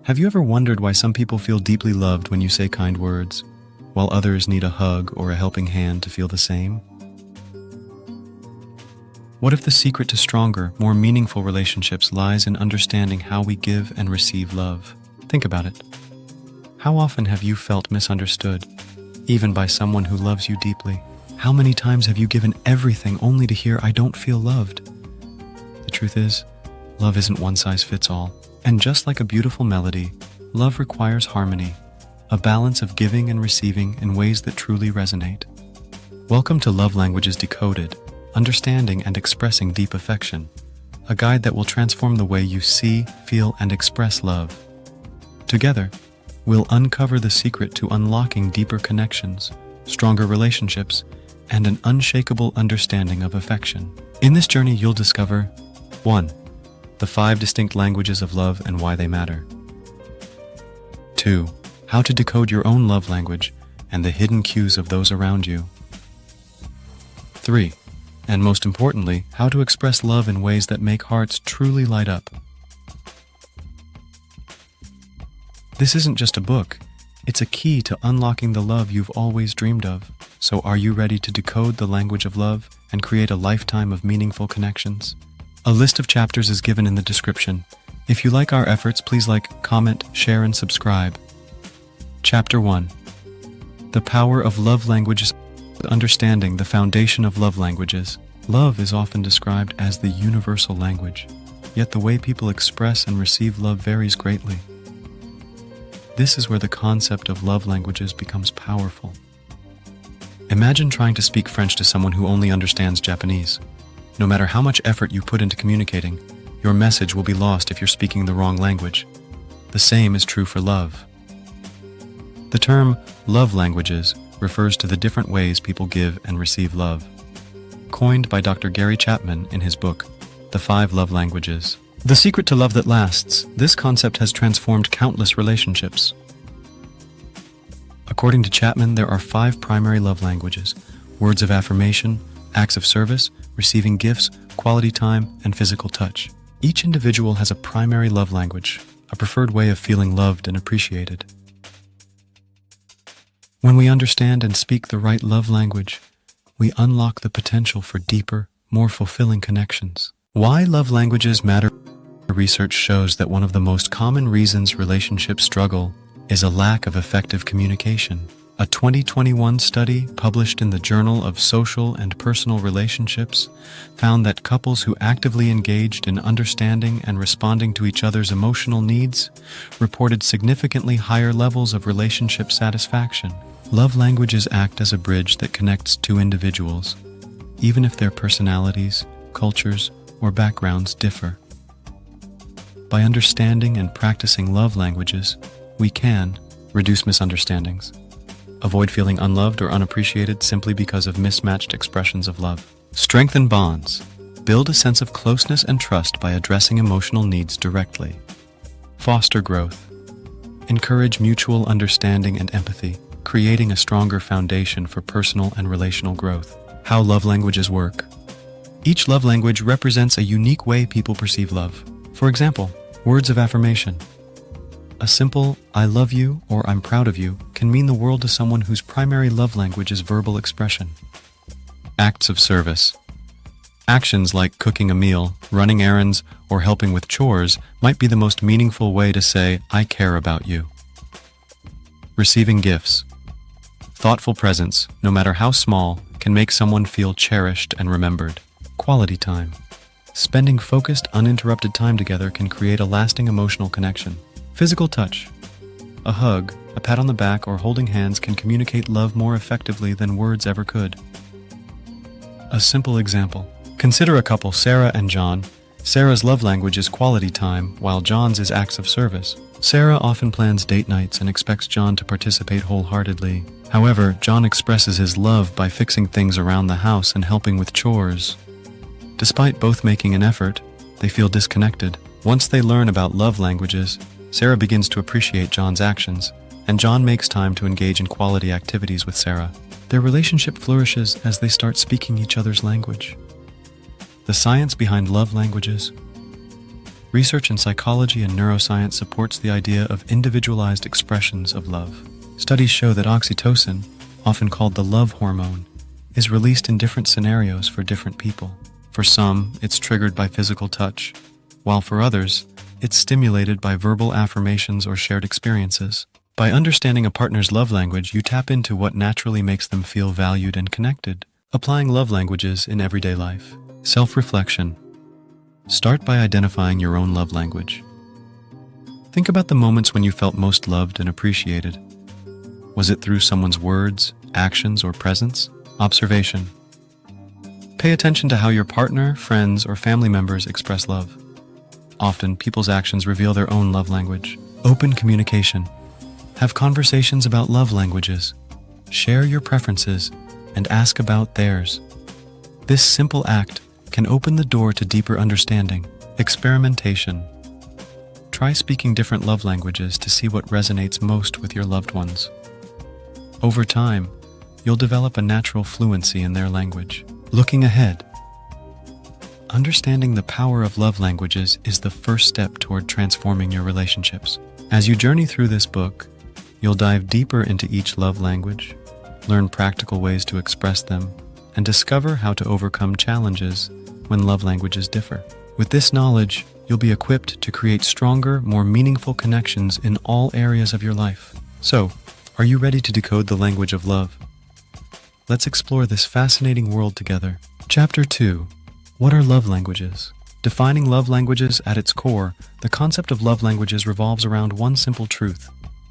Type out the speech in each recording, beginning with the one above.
Have you ever wondered why some people feel deeply loved when you say kind words, while others need a hug or a helping hand to feel the same? What if the secret to stronger, more meaningful relationships lies in understanding how we give and receive love? Think about it. How often have you felt misunderstood, even by someone who loves you deeply? How many times have you given everything only to hear, "I don't feel loved"? The truth is, love isn't one size fits all. And just like a beautiful melody, love requires harmony, a balance of giving and receiving in ways that truly resonate. Welcome to Love Languages Decoded, Understanding and Expressing Deep Affection, a guide that will transform the way you see, feel, and express love. Together, we'll uncover the secret to unlocking deeper connections, stronger relationships, and an unshakable understanding of affection. In this journey, you'll discover 1. The 5 distinct languages of love and why they matter. 2. How to decode your own love language and the hidden cues of those around you. 3. And most importantly, how to express love in ways that make hearts truly light up. This isn't just a book, it's a key to unlocking the love you've always dreamed of. So are you ready to decode the language of love and create a lifetime of meaningful connections? A list of chapters is given in the description. If you like our efforts, please like, comment, share, and subscribe. Chapter 1. The Power of Love Languages. Understanding the foundation of love languages. Love is often described as the universal language, yet the way people express and receive love varies greatly. This is where the concept of love languages becomes powerful. Imagine trying to speak French to someone who only understands Japanese. No matter how much effort you put into communicating, your message will be lost if you're speaking the wrong language. The same is true for love. The term love languages refers to the different ways people give and receive love. Coined by Dr. Gary Chapman in his book, The 5 Love Languages. The secret to love that lasts, this concept has transformed countless relationships. According to Chapman, there are 5 primary love languages: words of affirmation, acts of service, receiving gifts, quality time, and physical touch. Each individual has a primary love language, a preferred way of feeling loved and appreciated. When we understand and speak the right love language, we unlock the potential for deeper, more fulfilling connections. Why love languages matter? Research shows that one of the most common reasons relationships struggle is a lack of effective communication. A 2021 study published in the Journal of Social and Personal Relationships found that couples who actively engaged in understanding and responding to each other's emotional needs reported significantly higher levels of relationship satisfaction. Love languages act as a bridge that connects two individuals, even if their personalities, cultures, or backgrounds differ. By understanding and practicing love languages, we can reduce misunderstandings, avoid feeling unloved or unappreciated simply because of mismatched expressions of love. Strengthen bonds. Build a sense of closeness and trust by addressing emotional needs directly. Foster growth. Encourage mutual understanding and empathy, creating a stronger foundation for personal and relational growth. How love languages work. Each love language represents a unique way people perceive love. For example, words of affirmation. A simple "I love you" or "I'm proud of you" can mean the world to someone whose primary love language is verbal expression. Acts of service. Actions like cooking a meal, running errands, or helping with chores might be the most meaningful way to say, "I care about you." Receiving gifts. Thoughtful presents, no matter how small, can make someone feel cherished and remembered. Quality time. Spending focused, uninterrupted time together can create a lasting emotional connection. Physical touch. A hug, a pat on the back, or holding hands can communicate love more effectively than words ever could. A simple example. Consider a couple, Sarah and John. Sarah's love language is quality time, while John's is acts of service. Sarah often plans date nights and expects John to participate wholeheartedly. However, John expresses his love by fixing things around the house and helping with chores. Despite both making an effort, they feel disconnected. Once they learn about love languages, Sarah begins to appreciate John's actions, and John makes time to engage in quality activities with Sarah. Their relationship flourishes as they start speaking each other's language. The science behind love languages. Research in psychology and neuroscience supports the idea of individualized expressions of love. Studies show that oxytocin, often called the love hormone, is released in different scenarios for different people. For some, it's triggered by physical touch, while for others, it's stimulated by verbal affirmations or shared experiences. By understanding a partner's love language, you tap into what naturally makes them feel valued and connected. Applying love languages in everyday life. Self-reflection. Start by identifying your own love language. Think about the moments when you felt most loved and appreciated. Was it through someone's words, actions, or presence? Observation. Pay attention to how your partner, friends, or family members express love. Often, people's actions reveal their own love language. Open communication. Have conversations about love languages. Share your preferences and ask about theirs. This simple act can open the door to deeper understanding. Experimentation. Try speaking different love languages to see what resonates most with your loved ones. Over time, you'll develop a natural fluency in their language. Looking ahead. Understanding the power of love languages is the first step toward transforming your relationships. As you journey through this book, you'll dive deeper into each love language, learn practical ways to express them, and discover how to overcome challenges when love languages differ. With this knowledge, you'll be equipped to create stronger, more meaningful connections in all areas of your life. So, are you ready to decode the language of love? Let's explore this fascinating world together. Chapter 2. What are love languages? Defining love languages at its core, the concept of love languages revolves around one simple truth.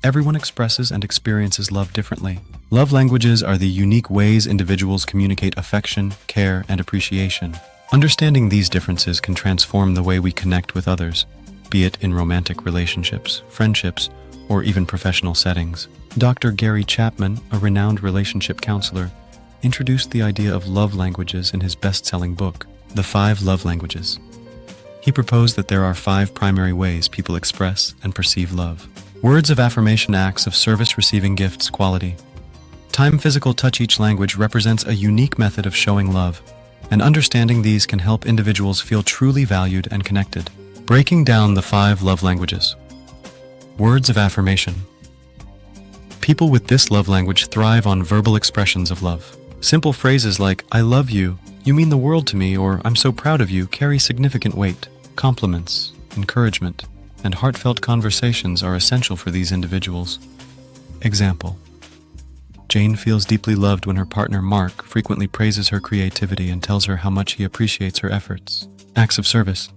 Everyone expresses and experiences love differently. Love languages are the unique ways individuals communicate affection, care, and appreciation. Understanding these differences can transform the way we connect with others, be it in romantic relationships, friendships, or even professional settings. Dr. Gary Chapman, a renowned relationship counselor, introduced the idea of love languages in his best-selling book, The 5 Love Languages. He proposed that there are 5 primary ways people express and perceive love. Words of affirmation, acts of service, receiving gifts, quality time, physical touch. Each language represents a unique method of showing love, and understanding these can help individuals feel truly valued and connected. Breaking down the 5 love languages. Words of affirmation. People with this love language thrive on verbal expressions of love. Simple phrases like, "I love you," "You mean the world to me," or "I'm so proud of you" carry significant weight. Compliments, encouragement, and heartfelt conversations are essential for these individuals. Example. Jane feels deeply loved when her partner Mark frequently praises her creativity and tells her how much he appreciates her efforts. Acts of service.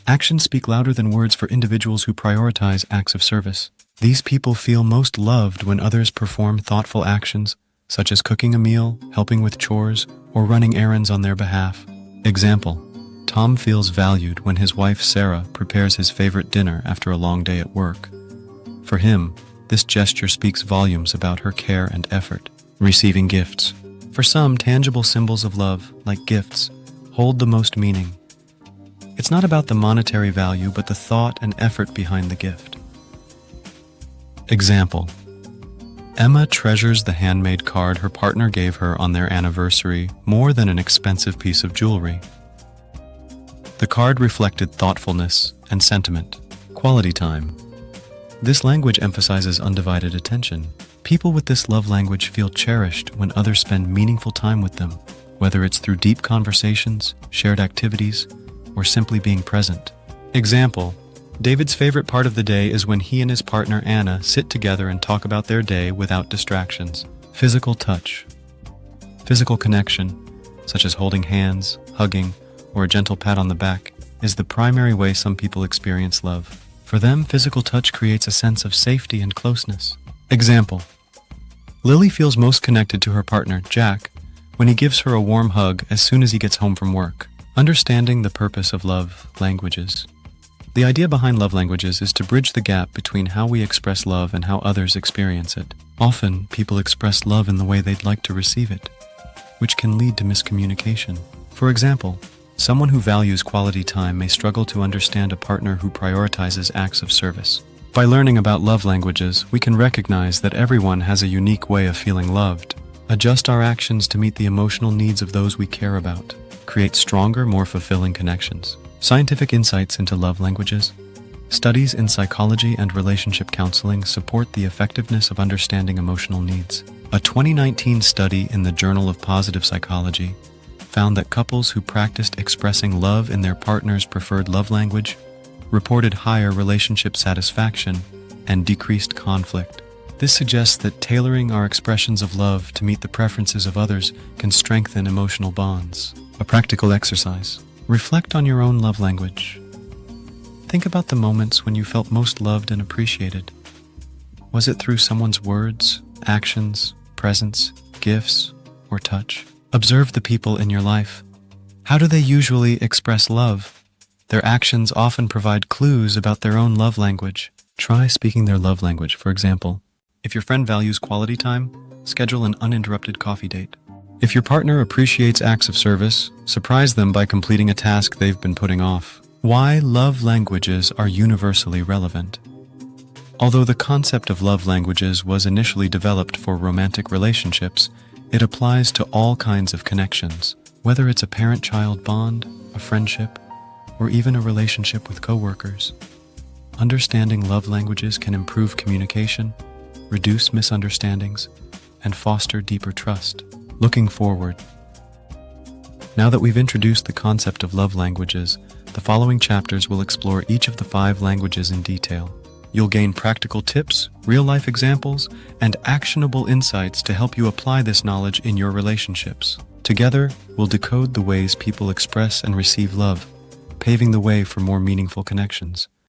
Actions speak louder than words for individuals who prioritize acts of service. These people feel most loved when others perform thoughtful actions, such as cooking a meal, helping with chores, or running errands on their behalf. Example. Tom feels valued when his wife Sarah prepares his favorite dinner after a long day at work. For him, this gesture speaks volumes about her care and effort. Receiving gifts. For some, tangible symbols of love, like gifts, hold the most meaning. It's not about the monetary value, but the thought and effort behind the gift. Example. Emma treasures the handmade card her partner gave her on their anniversary more than an expensive piece of jewelry. The card reflected thoughtfulness and sentiment. Quality time. This language emphasizes undivided attention. People with this love language feel cherished when others spend meaningful time with them, whether it's through deep conversations, shared activities, or simply being present. Example. David's favorite part of the day is when he and his partner Anna sit together and talk about their day without distractions. Physical touch. Physical connection, such as holding hands, hugging, or a gentle pat on the back, is the primary way some people experience love. For them, physical touch creates a sense of safety and closeness. Example. Lily feels most connected to her partner, Jack, when he gives her a warm hug as soon as he gets home from work. Understanding the purpose of love languages. The idea behind love languages is to bridge the gap between how we express love and how others experience it. Often, people express love in the way they'd like to receive it, which can lead to miscommunication. For example, someone who values quality time may struggle to understand a partner who prioritizes acts of service. By learning about love languages, we can recognize that everyone has a unique way of feeling loved. Adjust our actions to meet the emotional needs of those we care about. Create stronger, more fulfilling connections. Scientific insights into love languages. Studies in psychology and relationship counseling support the effectiveness of understanding emotional needs. A 2019 study in the Journal of Positive Psychology found that couples who practiced expressing love in their partner's preferred love language reported higher relationship satisfaction and decreased conflict. This suggests that tailoring our expressions of love to meet the preferences of others can strengthen emotional bonds. A practical exercise. Reflect on your own love language. Think about the moments when you felt most loved and appreciated. Was it through someone's words, actions, presence, gifts, or touch? Observe the people in your life. How do they usually express love? Their actions often provide clues about their own love language. Try speaking their love language. For example, if your friend values quality time, schedule an uninterrupted coffee date. If your partner appreciates acts of service, surprise them by completing a task they've been putting off. Why love languages are universally relevant. Although the concept of love languages was initially developed for romantic relationships, it applies to all kinds of connections, whether it's a parent-child bond, a friendship, or even a relationship with coworkers. Understanding love languages can improve communication, reduce misunderstandings, and foster deeper trust. Looking forward. Now that we've introduced the concept of love languages, the following chapters will explore each of the 5 languages in detail. You'll gain practical tips, real-life examples, and actionable insights to help you apply this knowledge in your relationships. Together, we'll decode the ways people express and receive love, paving the way for more meaningful connections.